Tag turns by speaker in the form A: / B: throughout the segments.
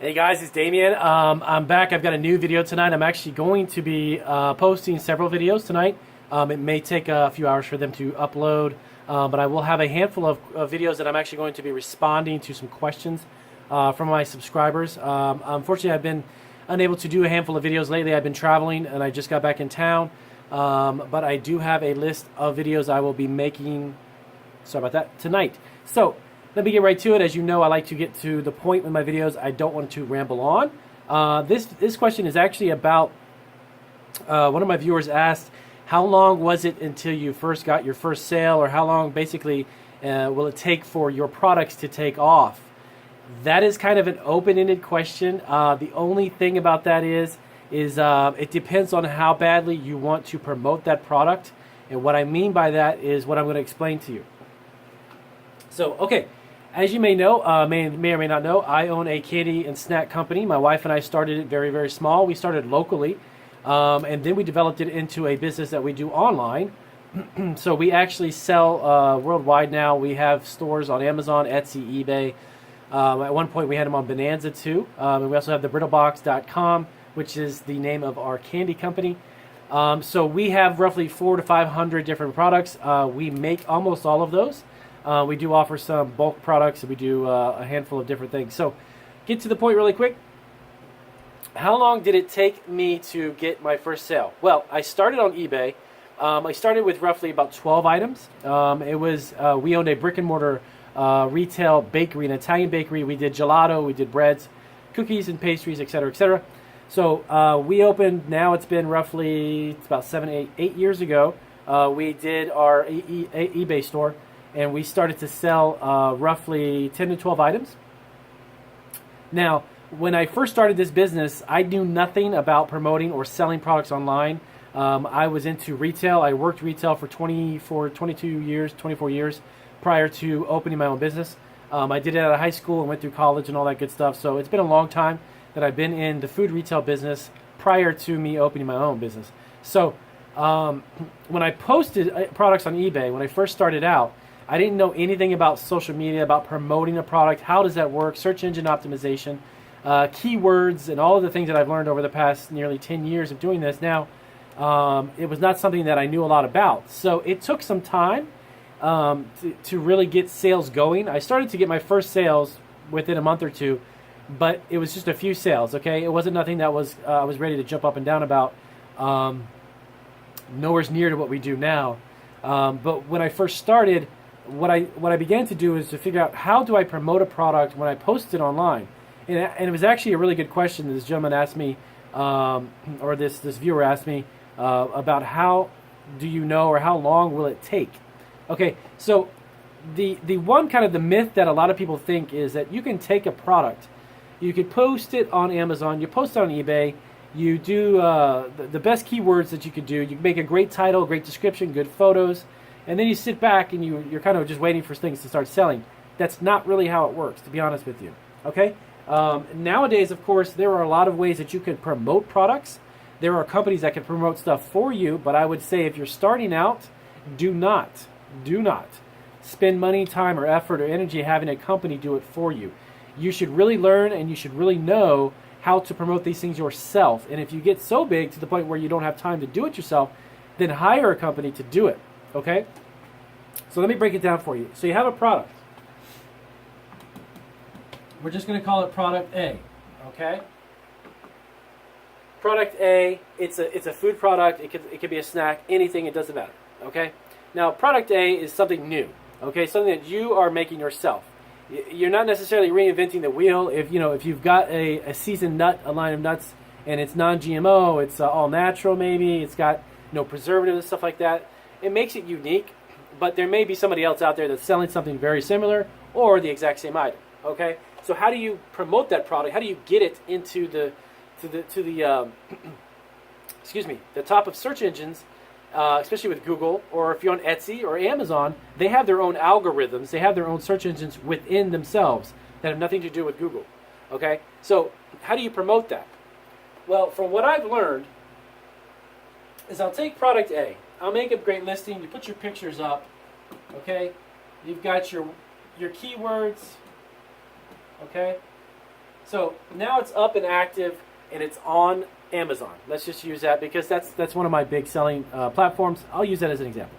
A: Hey guys, it's Damien. I'm back. I've got a new video tonight. I'm actually going to be posting several videos tonight. It may take a few hours for them to upload, but I will have a handful of videos that I'm actually going to be responding to some questions from my subscribers. Unfortunately, I've been unable to do a handful of videos lately. I've been traveling and I just got back in town, but I do have a list of videos I will be making, sorry about that, tonight. So let me get right to it. As you know, I like to get to the point with my videos. I don't want to ramble on. This question is actually about, one of my viewers asked, how long was it until you first got your first sale, or how long basically will it take for your products to take off? That is kind of an open-ended question. The only thing about that is it depends on how badly you want to promote that product. And what I mean by that is what I'm going to explain to you. So, okay. As you may know, may or may not know, I own a candy and snack company. My wife and I started it very, very small. We started locally, and then we developed it into a business that we do online. So we actually sell worldwide now. We have stores on Amazon, Etsy, eBay. At one point, we had them on Bonanza too. And we also have the brittlebox.com, which is the name of our candy company. So we have roughly 400 to 500 different products. We make almost all of those. We do offer some bulk products, and we do a handful of different things. So, get to the point really quick. How long did it take me to get my first sale? Well, I started on eBay. I started with roughly about 12 items. We owned a brick and mortar retail bakery, an Italian bakery. We did gelato, we did breads, cookies and pastries, etc., etc. So we opened. Now it's been roughly about 8 years ago. We did our eBay store. And we started to sell roughly 10 to 12 items. Now, when I first started this business, I knew nothing about promoting or selling products online. I was into retail. I worked retail for 24 years prior to opening my own business. I did it out of high school and went through college and all that good stuff. So it's been a long time that I've been in the food retail business prior to me opening my own business. So when I posted products on eBay, when I first started out, I didn't know anything about social media, about promoting a product. How does that work? Search engine optimization, keywords, and all of the things that I've learned over the past nearly 10 years of doing this. Now, it was not something that I knew a lot about. So it took some time to really get sales going. I started to get my first sales within a month or two, but it was just a few sales, okay? It wasn't nothing that I was ready to jump up and down about. Nowhere's near to what we do now. But when I first started, what I began to do is to figure out, how do I promote a product when I post it online? And it was actually a really good question that this gentleman asked me, or this viewer asked me, about how do you know, or how long will it take? Okay, so the one kind of the myth that a lot of people think is that you can take a product, you could post it on Amazon, you post it on eBay, you do the best keywords that you could do, you make a great title, great description, good photos, and then you sit back and you're kind of just waiting for things to start selling. That's not really how it works, to be honest with you. Okay? Nowadays, of course, there are a lot of ways that you can promote products. There are companies that can promote stuff for you, but I would say if you're starting out, do not spend money, time, or effort, or energy having a company do it for you. You should really learn, and you should really know how to promote these things yourself. And if you get so big to the point where you don't have time to do it yourself, then hire a company to do it. Okay? So let me break it down for you. So you have a product. We're just going to call it product A. Okay? Product A, it's a food product. It could be a snack, anything, it doesn't matter. Okay? Now, product A is something new. Okay? Something that you are making yourself. You're not necessarily reinventing the wheel. If you've got a seasoned nut, a line of nuts, and it's non-GMO, it's all natural maybe, it's got no preservatives and stuff like that, it makes it unique, but there may be somebody else out there that's selling something very similar or the exact same item. Okay, so how do you promote that product? How do you get it into the excuse me, the top of search engines, especially with Google, or if you're on Etsy or Amazon? They have their own algorithms. They have their own search engines within themselves that have nothing to do with Google. Okay, so how do you promote that? Well, from what I've learned is I'll take product A. I'll make a great listing. You put your pictures up, okay? You've got your keywords, okay? So now it's up and active, and it's on Amazon. Let's just use that because that's one of my big selling platforms. I'll use that as an example.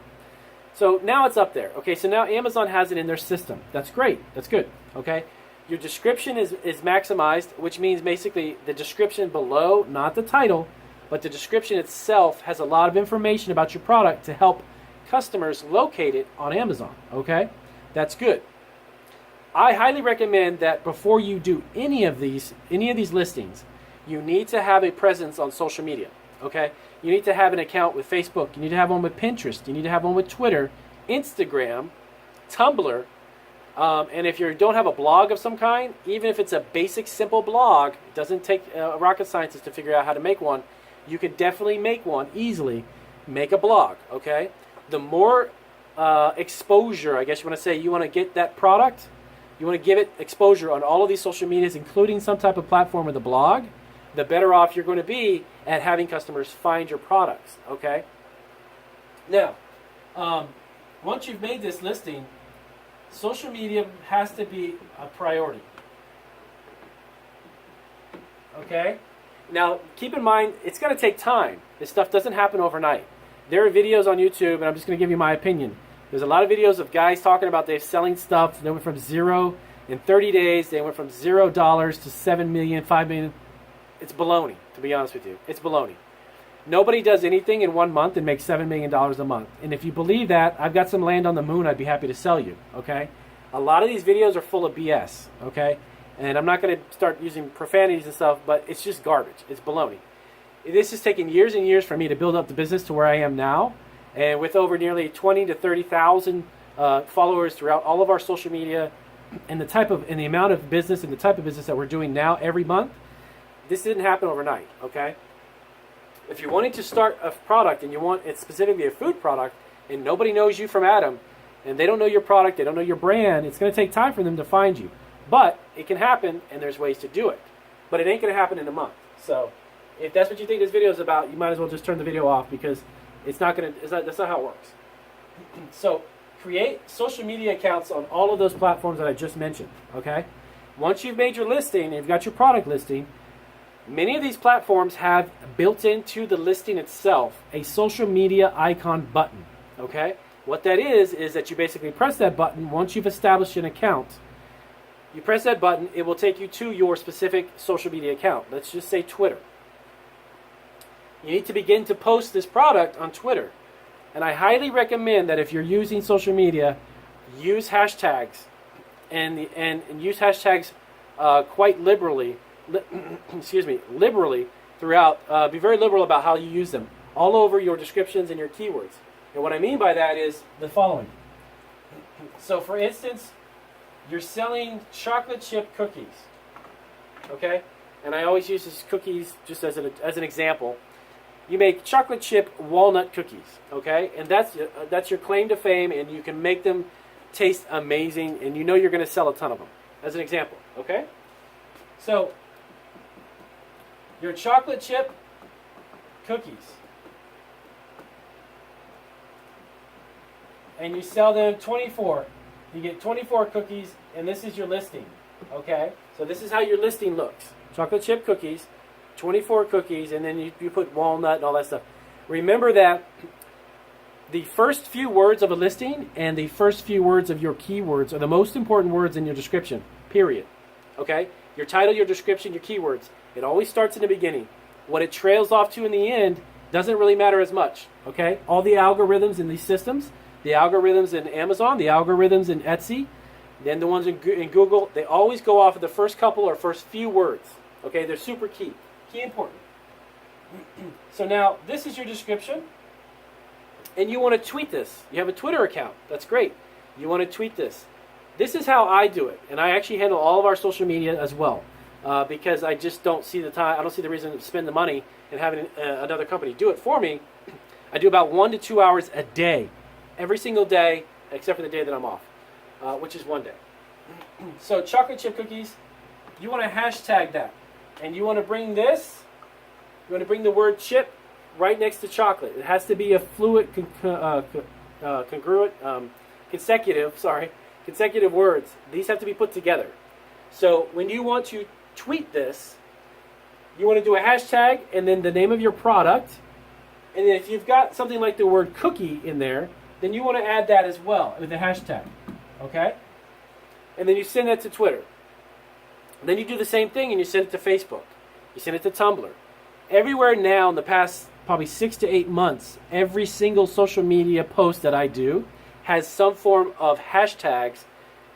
A: So now it's up there. Okay, so now Amazon has it in their system. That's great. That's good. Okay, your description is maximized, which means basically the description below, not the title, but the description itself has a lot of information about your product to help customers locate it on Amazon. Okay, that's good. I highly recommend that before you do any of these listings, you need to have a presence on social media. Okay, you need to have an account with Facebook. You need to have one with Pinterest. You need to have one with Twitter, Instagram, Tumblr, and if you don't have a blog of some kind, even if it's a basic, simple blog, it doesn't take a rocket scientist to figure out how to make one. You can definitely make one easily. Make a blog. Okay, the more exposure, I guess you want to say, you want to get that product. You want to give it exposure on all of these social medias, including some type of platform with a blog, the better off you're going to be at having customers find your products, okay? Now, once you've made this listing, social media has to be a priority, okay? Now, keep in mind, it's going to take time. This stuff doesn't happen overnight. There are videos on YouTube, and I'm just going to give you my opinion. There's a lot of videos of guys talking about they're selling stuff. They went from zero in 30 days. They went from $0 to 7 million, 5 million. It's baloney, to be honest with you. It's baloney. Nobody does anything in 1 month and makes $7 million a month. And if you believe that, I've got some land on the moon I'd be happy to sell you, okay? A lot of these videos are full of BS, okay? And I'm not going to start using profanities and stuff, but it's just garbage. It's baloney. This has taken years and years for me to build up the business to where I am now. And with over nearly 20 to 30,000 followers throughout all of our social media, and the amount of business and the type of business that we're doing now every month, this didn't happen overnight. Okay. If you're wanting to start a product and you want it specifically a food product, and nobody knows you from Adam, and they don't know your product, they don't know your brand, it's going to take time for them to find you. But it can happen, and there's ways to do it. But it ain't going to happen in a month. So if that's what you think this video is about, you might as well just turn the video off because that's not how it works. So create social media accounts on all of those platforms that I just mentioned, okay? Once you've made your listing, you've got your product listing, many of these platforms have built into the listing itself a social media icon button, okay? What that is that you basically press that button once you've established an account. You press that button, it will take you to your specific social media account. Let's just say Twitter. You need to begin to post this product on Twitter. And I highly recommend that if you're using social media, use hashtags and use hashtags quite liberally, liberally throughout. Be very liberal about how you use them all over your descriptions and your keywords. And what I mean by that is the following. So for instance, you're selling chocolate chip cookies, okay? And I always use these cookies just as an example. You make chocolate chip walnut cookies, okay? And that's your claim to fame, and you can make them taste amazing, and you know you're going to sell a ton of them, as an example, okay? So, your chocolate chip cookies, and you sell them 24. You get 24 cookies, and this is your listing, okay? So this is how your listing looks. Chocolate chip cookies, 24 cookies, and then you put walnut and all that stuff. Remember that the first few words of a listing and the first few words of your keywords are the most important words in your description, period. Okay? Your title, your description, your keywords. It always starts in the beginning. What it trails off to in the end doesn't really matter as much. Okay? All the algorithms in these systems, the algorithms in Amazon, the algorithms in Etsy, then the ones in Google, they always go off of the first couple or first few words. Okay? They're super key. Key important. So now, this is your description, and you want to tweet this. You have a Twitter account. That's great. You want to tweet this. This is how I do it, and I actually handle all of our social media as well, because I just don't see the time. I don't see the reason to spend the money and having another company do it for me. I do about 1 to 2 hours a day, every single day, except for the day that I'm off, which is one day. So chocolate chip cookies, you want to hashtag that. And you want to bring this, you want to bring the word chip right next to chocolate. It has to be a fluid, consecutive words. These have to be put together. So when you want to tweet this, you want to do a hashtag and then the name of your product. And then if you've got something like the word cookie in there, then you want to add that as well with the hashtag. Okay? And then you send that to Twitter. Then you do the same thing and you send it to Facebook. You send it to Tumblr. Everywhere now in the past probably 6 to 8 months, every single social media post that I do has some form of hashtags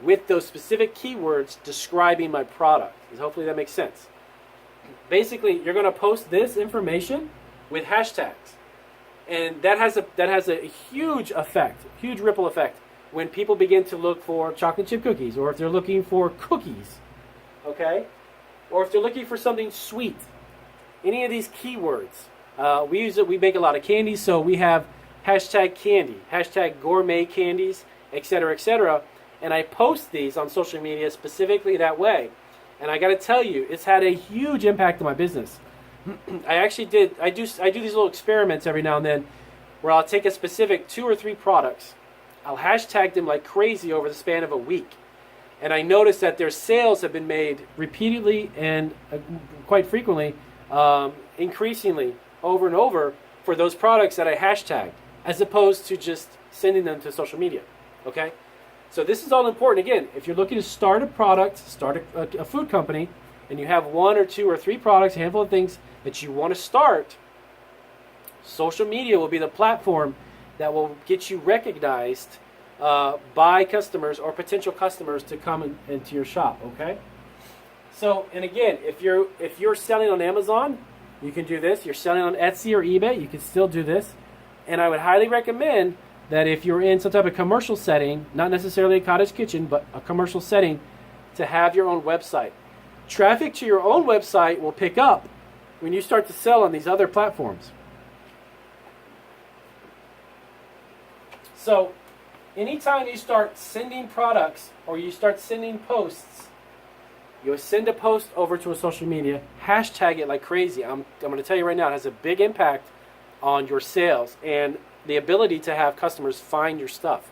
A: with those specific keywords describing my product. Hopefully that makes sense. Basically, you're going to post this information with hashtags. And that has a huge effect, huge ripple effect when people begin to look for chocolate chip cookies, or if they're looking for cookies, okay? Or if they're looking for something sweet. Any of these keywords. We make a lot of candies, so we have hashtag candy, hashtag gourmet candies, etc., etc. And I post these on social media specifically that way. And I got to tell you, it's had a huge impact on my business. I do these little experiments every now and then where I'll take a specific 2 or 3 products, I'll hashtag them like crazy over the span of a week. And I notice that their sales have been made repeatedly and quite frequently, increasingly, over and over for those products that I hashtagged, as opposed to just sending them to social media. Okay? So this is all important. Again, if you're looking to start a product, start a food company, and you have 1 or 2 or 3 products, a handful of things that you want to start, social media will be the platform that will get you recognized by customers or potential customers to come into your shop. Okay. So, and again, if you're selling on Amazon, you can do this. You're selling on Etsy or eBay, you can still do this. And I would highly recommend that if you're in some type of commercial setting, not necessarily a cottage kitchen, but a commercial setting, to have your own website. Traffic to your own website will pick up when you start to sell on these other platforms. So, anytime you start sending products or you start sending posts, you send a post over to a social media, hashtag it like crazy. I'm going to tell you right now, it has a big impact on your sales and the ability to have customers find your stuff.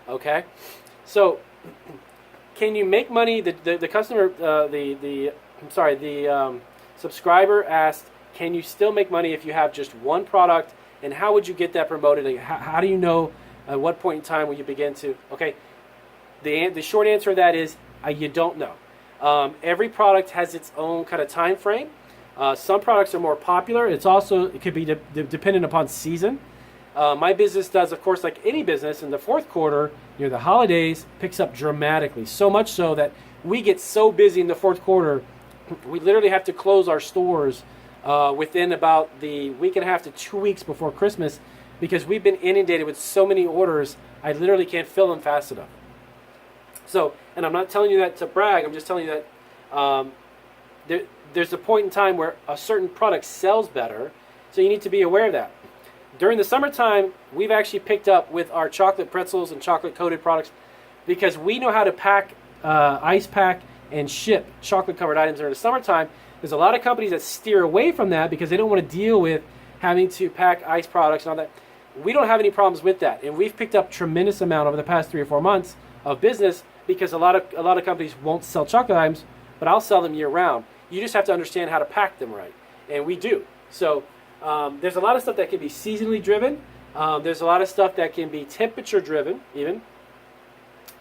A: Okay? So, can you make money? The customer, the subscriber asked, can you still make money if you have just one product? And how would you get that promoted? How do you know at what point in time will you begin to? Okay, the short answer to that is you don't know. Every product has its own kind of time frame. Some products are more popular. It could be dependent upon season. My business does, of course, like any business, in the fourth quarter, the holidays picks up dramatically. So much so that we get so busy in the fourth quarter, we literally have to close our stores within about the week and a half to 2 weeks before Christmas, because we've been inundated with so many orders, I literally can't fill them fast enough. So, and I'm not telling you that to brag, I'm just telling you that there's a point in time where a certain product sells better, so you need to be aware of that. During the summertime, we've actually picked up with our chocolate pretzels and chocolate coated products because we know how to pack, ice pack, and ship chocolate covered items during the summertime. There's a lot of companies that steer away from that because they don't want to deal with having to pack ice products and all that. We don't have any problems with that, and we've picked up tremendous amount over the past 3 or 4 months of business because a lot of companies won't sell chocolate items, but I'll sell them year round. You just have to understand how to pack them right, and we do. So there's a lot of stuff that can be seasonally driven. There's a lot of stuff that can be temperature driven even.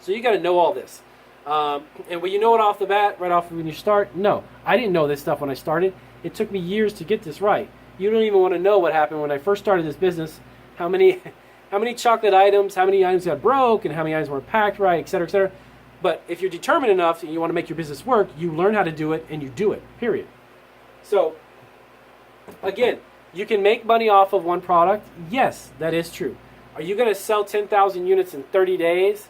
A: So you got to know all this. And when you know it off the bat, right off when you start, no. I didn't know this stuff when I started. It took me years to get this right. You don't even want to know what happened when I first started this business, how many chocolate items, how many items got broke, and how many items weren't packed right, et cetera, et cetera. But if you're determined enough and you want to make your business work, you learn how to do it and you do it, period. So, again, you can make money off of one product. Yes, that is true. Are you going to sell 10,000 units in 30 days?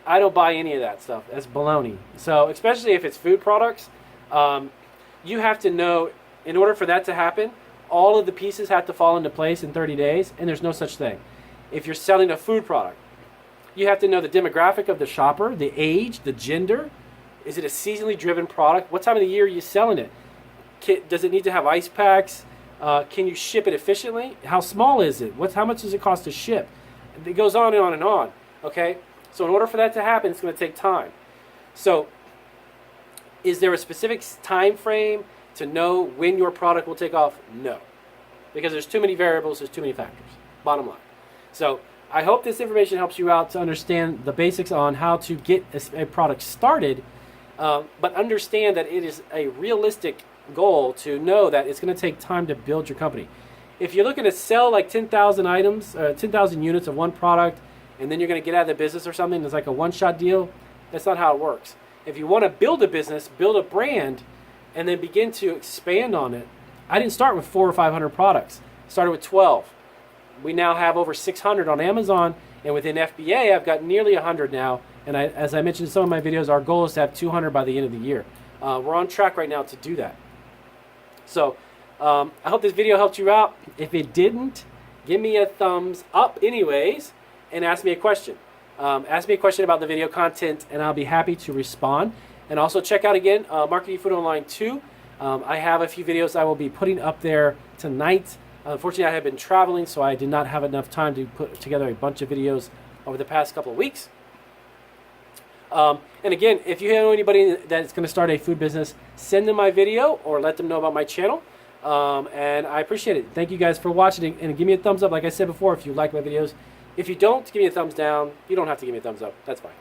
A: I don't buy any of that stuff. That's baloney. So, especially if it's food products, you have to know, in order for that to happen, all of the pieces have to fall into place in 30 days, and there's no such thing. If you're selling a food product, you have to know the demographic of the shopper, the age, the gender. Is it a seasonally driven product? What time of the year are you selling it? Does it need to have ice packs? Can you ship it efficiently? How small is it? How much does it cost to ship? It goes on and on and on. Okay? So in order for that to happen, it's going to take time. So Is there a specific time frame to know when your product will take off? No, because there's too many variables, there's too many factors, bottom line. So I hope this information helps you out to understand the basics on how to get a product started, but understand that it is a realistic goal to know that it's going to take time to build your company. If you're looking to sell like 10,000 items, 10,000 units of one product, and then you're going to get out of the business or something, it's like a one-shot deal, that's not how it works. If you want to build a business, build a brand, and then begin to expand on it. I didn't start with 400 or 500 products. I started with 12. We now have over 600 on Amazon, and within FBA, I've got nearly 100 now. And as I mentioned in some of my videos, our goal is to have 200 by the end of the year. We're on track right now to do that. So I hope this video helped you out. If it didn't, give me a thumbs up anyways, and ask me a question. Ask me a question about the video content, and I'll be happy to respond. And also check out again Marketing Food Online 2. I have a few videos I will be putting up there tonight. Unfortunately, I have been traveling, so I did not have enough time to put together a bunch of videos over the past couple of weeks. And again, if you know anybody that's going to start a food business, send them my video or let them know about my channel. And I appreciate it. Thank you guys for watching, and give me a thumbs up, like I said before, if you like my videos. If you don't, give me a thumbs down. You don't have to give me a thumbs up. That's fine.